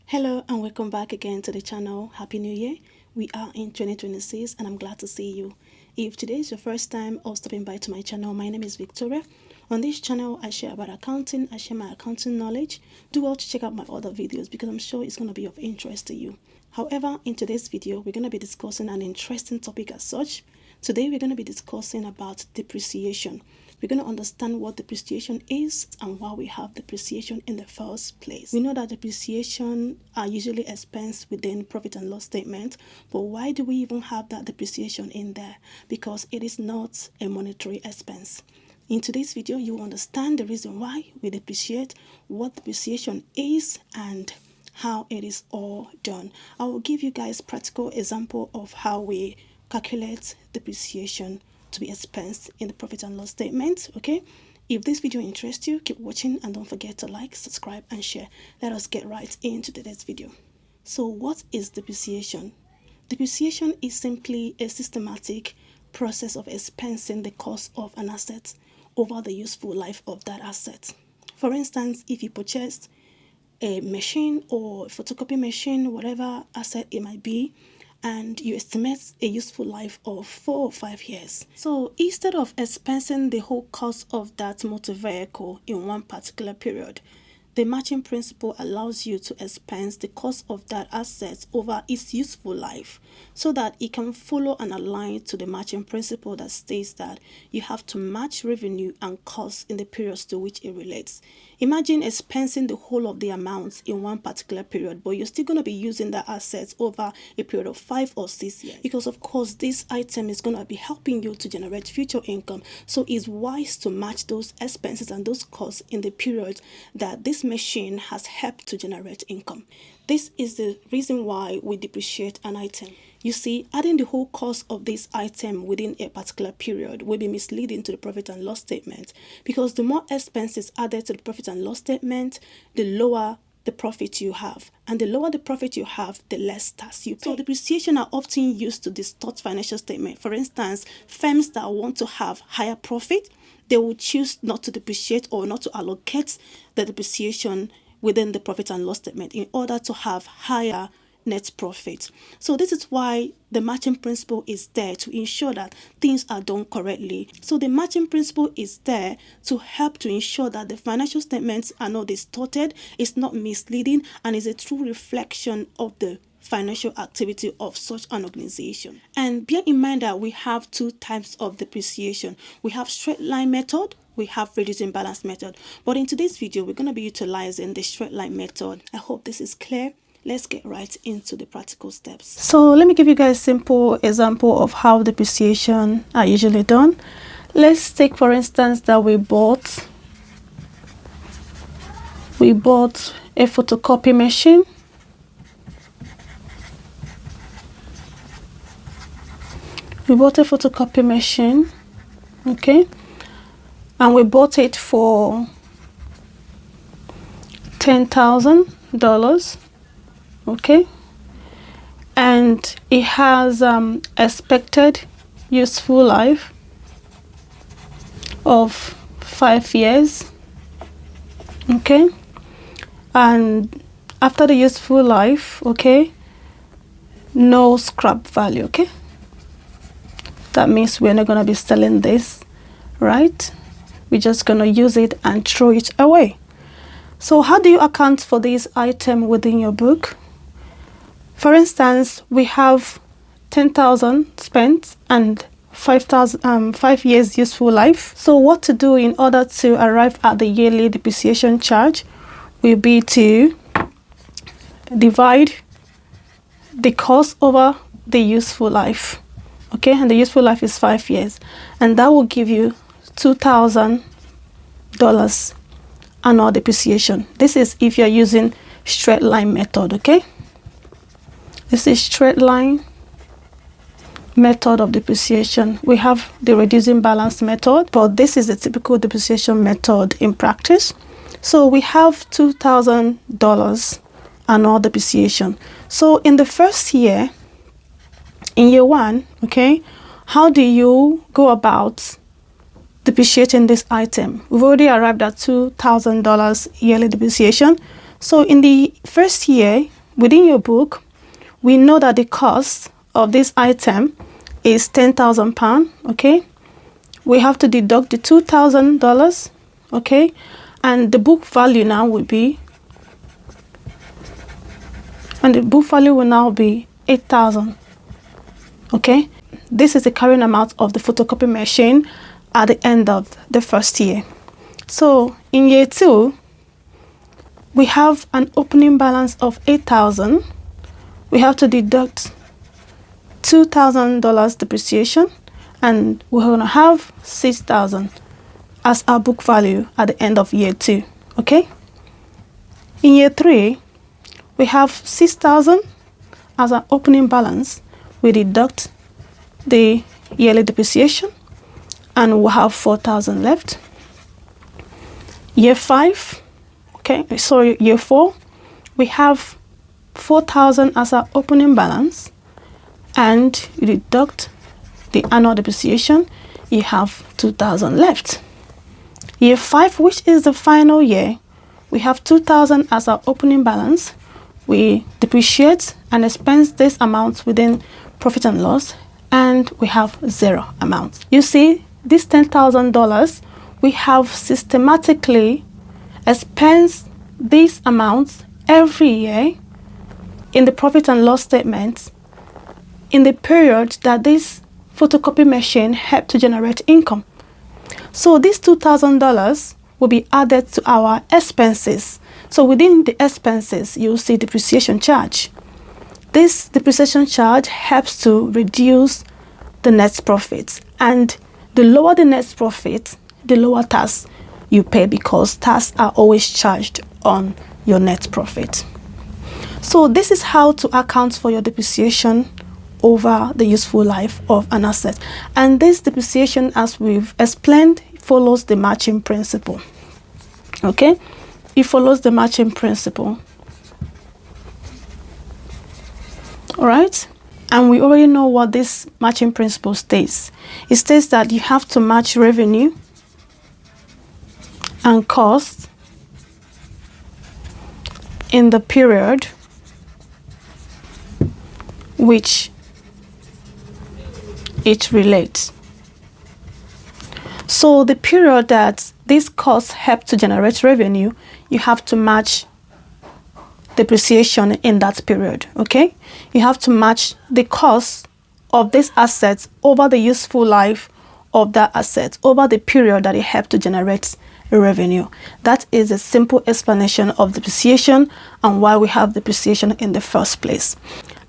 Hello and welcome back again to the channel. Happy New Year. We are in 2026 and I'm glad to see you. If today is your first time or stopping by to my channel, my name is Victoria. On this channel, I share about accounting, I share my accounting knowledge. Do well to check out my other videos because I'm sure it's going to be of interest to you. However, in today's video, we're going to be discussing an interesting topic as such. Today, we're going to be discussing about depreciation. We're going to understand what depreciation is and why we have depreciation in the first place. We know that depreciation are usually expensed within profit and loss statement, but why do we even have that depreciation in there? Because it is not a monetary expense. In today's video, you will understand the reason why we depreciate, what depreciation is, and how it is all done. I will give you guys practical example of how we calculate depreciation to be expensed in the profit and loss statement. Okay, if this video interests you, keep watching and don't forget to like, subscribe and share. Let us get right into today's video. So what is depreciation? Depreciation is simply a systematic process of expensing the cost of an asset over the useful life of that asset. For instance, if you purchased a machine or a photocopy machine, whatever asset it might be, and you estimate a useful life of 4 or 5 years. So instead of expensing the whole cost of that motor vehicle in one particular period, the matching principle allows you to expense the cost of that asset over its useful life so that it can follow and align to the matching principle that states that you have to match revenue and costs in the periods to which it relates. Imagine expensing the whole of the amounts in one particular period, but you're still going to be using that asset over a period of 5 or 6 years. Because of course, this item is going to be helping you to generate future income. So it's wise to match those expenses and those costs in the period that this machine has helped to generate income. This is the reason why we depreciate an item. You see, adding the whole cost of this item within a particular period will be misleading to the profit and loss statement, because the more expenses added to the profit and loss statement, the lower the profit you have, and the lower the profit you have, the less tax you pay. So depreciation are often used to distort financial statement. For instance, firms that want to have higher profit, they will choose not to depreciate or not to allocate the depreciation within the profit and loss statement in order to have higher net profit. So this is why the matching principle is there to ensure that things are done correctly. So the matching principle is there to help to ensure that the financial statements are not distorted, it's not misleading, and is a true reflection of the financial activity of such an organization. And bear in mind that we have two types of depreciation. We have straight line method, we have reducing balance method. But in today's video, we're going to be utilizing the straight line method. I hope this is clear. Let's get right into the practical steps. So let me give you guys a simple example of how depreciation are usually done. Let's take for instance that we bought a photocopy machine. We bought a photocopy machine, okay, and we bought it for $10,000, okay, and it has expected useful life of 5 years, okay, and after the useful life, okay, no scrap value, okay. That means we're not going to be selling this, right? We're just going to use it and throw it away. So how do you account for this item within your book? For instance, we have 10,000 spent and 5 years useful life. So what to do in order to arrive at the yearly depreciation charge will be to divide the cost over the useful life. Okay, and the useful life is 5 years, and that will give you $2,000 annual depreciation. This is if you're using straight line method, okay? This is straight line method of depreciation. We have the reducing balance method, but this is the typical depreciation method in practice. So we have $2,000 annual depreciation. So in the first year, in year 1, okay, how do you go about depreciating this item? We've already arrived at $2,000 yearly depreciation. So in the first year, within your book, we know that the cost of this item is £10,000, okay? We have to deduct the $2,000, okay? And the book value now will be, $8,000, okay? This is the carrying amount of the photocopy machine at the end of the first year. So in year 2, we have an opening balance of $8,000. We have to deduct $2,000 depreciation, and we're going to have $6,000 as our book value at the end of year 2, okay? In year 3, we have $6,000 as our opening balance. We deduct the yearly depreciation, and we'll have $4,000 left. Year 5, year 4, we have $4,000 as our opening balance, and you deduct the annual depreciation, you have $2,000 left. Year 5, which is the final year, we have $2,000 as our opening balance. We depreciate and expense this amount within profit and loss, and we have 0 amount. You see, this $10,000, we have systematically expensed these amounts every year in the profit and loss statement in the period that this photocopy machine helped to generate income. So this $2,000 will be added to our expenses. So within the expenses, you'll see depreciation charge. This depreciation charge helps to reduce the net profit, and the lower the net profit, the lower tax you pay, because tax are always charged on your net profit. So this is how to account for your depreciation over the useful life of an asset. And this depreciation, as we've explained, follows the matching principle. Okay, it follows the matching principle. All right, and we already know what this matching principle states. It states that you have to match revenue and cost in the period which it relates. So the period that these costs help to generate revenue, you have to match depreciation in that period, okay? You have to match the cost of these assets over the useful life of that asset, over the period that it helped to generate revenue. That is a simple explanation of depreciation and why we have depreciation in the first place.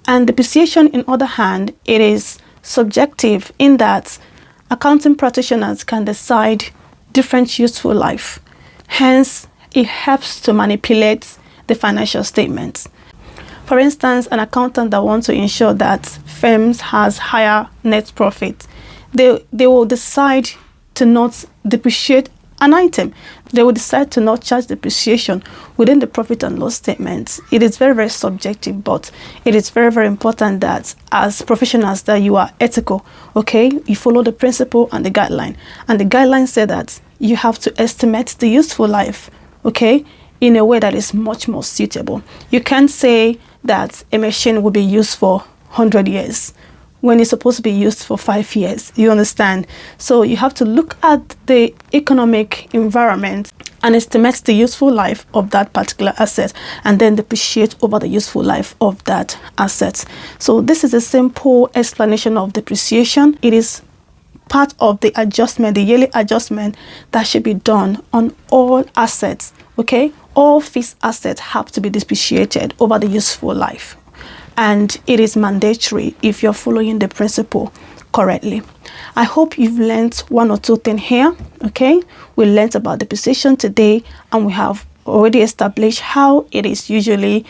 And depreciation, in other hand, it is subjective in that accounting practitioners can decide different useful life. Hence, it helps to manipulate the financial statements. For instance, an accountant that wants to ensure that firms has higher net profit, they will decide to not depreciate an item. They will decide to not charge depreciation within the profit and loss statement. It is very, very subjective, but it is very, very important that as professionals that you are ethical, okay? You follow the principle and the guideline. And the guidelines say that you have to estimate the useful life, okay, in a way that is much more suitable. You can't say that a machine will be used for 100 years when it's supposed to be used for 5 years. You understand? So you have to look at the economic environment and estimate the useful life of that particular asset, and then depreciate over the useful life of that asset. So this is a simple explanation of depreciation. It is part of the adjustment, the yearly adjustment that should be done on all assets, okay? All fixed assets have to be depreciated over the useful life, and it is mandatory if you're following the principle correctly. I hope you've learned one or two things here, okay? We learned about depreciation today, and we have already established how it is usually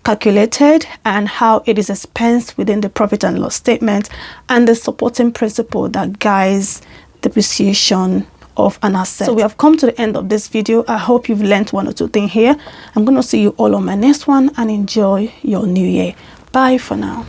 calculated and how it is expensed within the profit and loss statement, and the supporting principle that guides depreciation of an asset. So we have come to the end of this video. I hope you've learned one or two things here. I'm going to see you all on my next one, and enjoy your new year. Bye for now.